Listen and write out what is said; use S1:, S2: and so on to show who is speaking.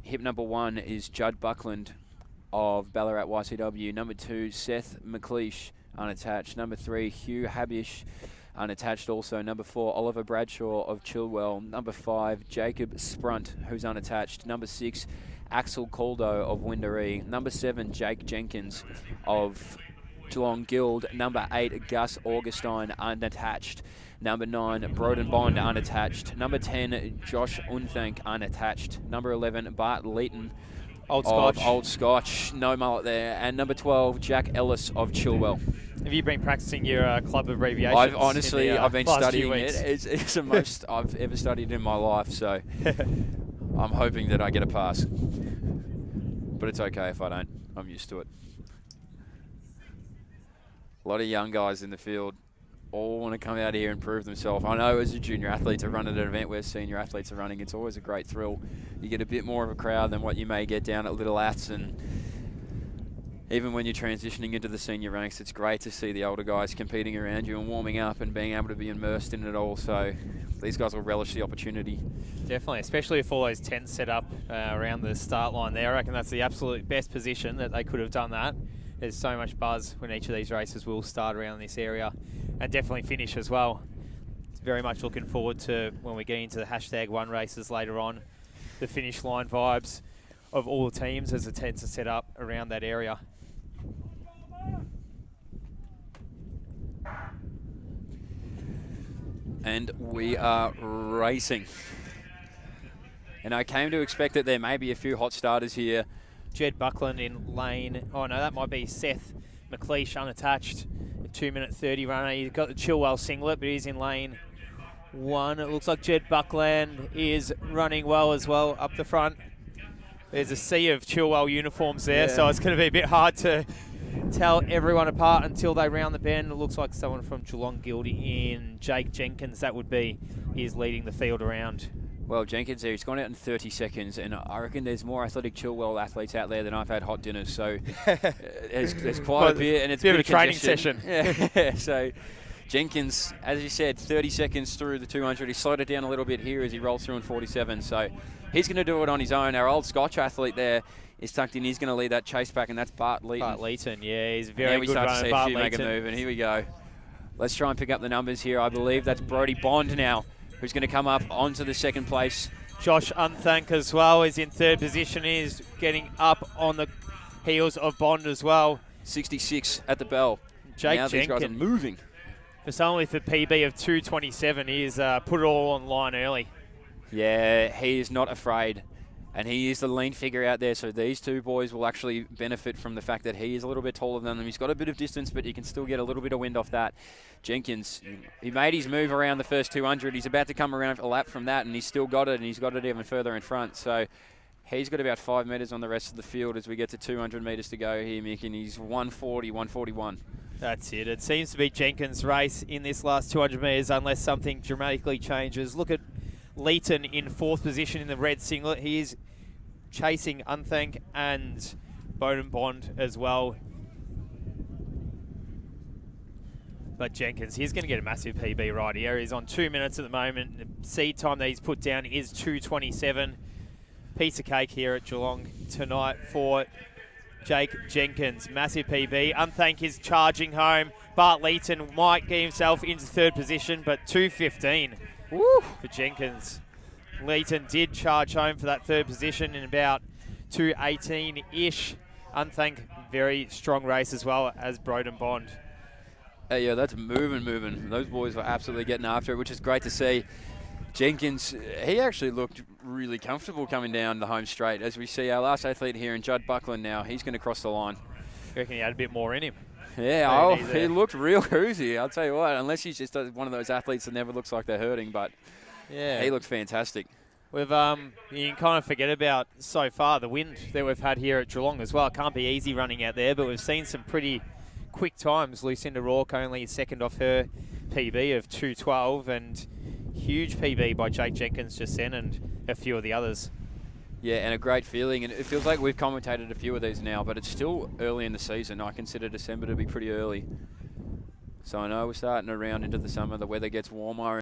S1: hip number 1 is Judd Buckland of Ballarat YCW. Number 2, Seth McLeish, unattached. Number 3, Hugh Habish, unattached also. Number 4, Oliver Bradshaw of Chilwell. Number 5, Jacob Sprunt, who's unattached. Number 6, Axel Caldo of Windaree. Number 7, Jake Jenkins of Geelong Guild. Number 8, Gus Augustine, unattached. Number 9, Broden Bond, unattached. Number 10, Josh Unthank, unattached. Number 11, Bart Leeton
S2: Old Scotch.
S1: Old Scotch, no mullet there. And number 12, Jack Ellis of Chilwell.
S2: Have you been practicing your club abbreviations?
S1: I've honestly, I've been studying it. It's the most I've ever studied in my life, so I'm hoping that I get a pass. But it's okay if I don't. I'm used to it. A lot of young guys in the field all want to come out here and prove themselves. I know as a junior athlete to run at an event where senior athletes are running, it's always a great thrill. You get a bit more of a crowd than what you may get down at Little Ats, and even when you're transitioning into the senior ranks, it's great to see the older guys competing around you and warming up and being able to be immersed in it all. So these guys will relish the opportunity.
S2: Definitely, especially if all those tents set up around the start line there. I reckon that's the absolute best position that they could have done that. There's so much buzz when each of these races will start around this area and definitely finish as well. Very much looking forward to when we get into the #1 races later on, the finish line vibes of all the teams as the tents are set up around that area.
S1: And we are racing. And I came to expect that there may be a few hot starters here.
S2: Jed Buckland in lane. Oh no, that might be Seth McLeish unattached. A 2-minute 30 runner. He's got the Chilwell singlet, but he's in lane 1. It looks like Jed Buckland is running well as well up the front. There's a sea of Chilwell uniforms there, so it's going to be a bit hard to tell everyone apart until they round the bend. It looks like someone from Geelong Guild in Jake Jenkins, that would be, is leading the field around.
S1: Well, Jenkins there, he's gone out in 30 seconds, and I reckon there's more athletic Chilwell athletes out there than I've had hot dinners, so there's quite a bit, and it's
S2: a bit of a training session.
S1: Yeah, so Jenkins, as you said, 30 seconds through the 200. He slowed it down a little bit here as he rolls through in 47, so he's going to do it on his own. Our old Scotch athlete there is tucked in. He's going to lead that chase back, and that's Bart Leeton.
S2: Bart Leeton, yeah, he's a very good runner.
S1: Now we start to see a few make a move, and here we go. Let's try and pick up the numbers here. I believe that's Brody Bond now, who's going to come up onto the second place.
S2: Josh Unthank as well is in third position. He's getting up on the heels of Bond as well.
S1: 66 at the bell.
S2: Jake
S1: now
S2: Jenkins,
S1: these guys are moving.
S2: For someone with a PB of 2:27, he's put it all on line early.
S1: Yeah, he is not afraid. And he is the lean figure out there, so these two boys will actually benefit from the fact that he is a little bit taller than them. He's got a bit of distance, but he can still get a little bit of wind off that. Jenkins, he made his move around the first 200. He's about to come around a lap from that, and he's still got it, and he's got it even further in front. So he's got about 5 metres on the rest of the field as we get to 200 metres to go here, Mick, and he's 140, 141.
S2: That's it. It seems to be Jenkins' race in this last 200 metres unless something dramatically changes. Look at Leeton in 4th position in the red singlet. He is chasing Unthank and Bowden Bond as well. But Jenkins, he's going to get a massive PB right here. He's on 2 minutes at the moment. The seed time that he's put down is 2:27. Piece of cake here at Geelong tonight for Jake Jenkins. Massive PB. Unthank is charging home. Bart Leeton might get himself into 3rd position, but 2:15 for Jenkins. Leeton did charge home for that 3rd position in about 2:18-ish. Unthank, very strong race as well as Broden Bond.
S1: Yeah, that's moving. Those boys were absolutely getting after it, which is great to see. Jenkins, he actually looked really comfortable coming down the home straight. As we see our last athlete here in Judd Buckland now, he's going to cross the line.
S2: I reckon he had a bit more in him.
S1: Yeah, he looked real cruisy, I'll tell you what, unless he's just one of those athletes that never looks like they're hurting, but yeah, he looked fantastic.
S2: We've you can kind of forget about so far the wind that we've had here at Geelong as well. It can't be easy running out there, but we've seen some pretty quick times. Lucinda Rourke only second off her PB of 2:12, and huge PB by Jake Jenkins just then, and a few of the others.
S1: Yeah, and a great feeling, and it feels like we've commentated a few of these now, but it's still early in the season. I consider December to be pretty early. So I know we're starting to round into the summer, the weather gets warmer.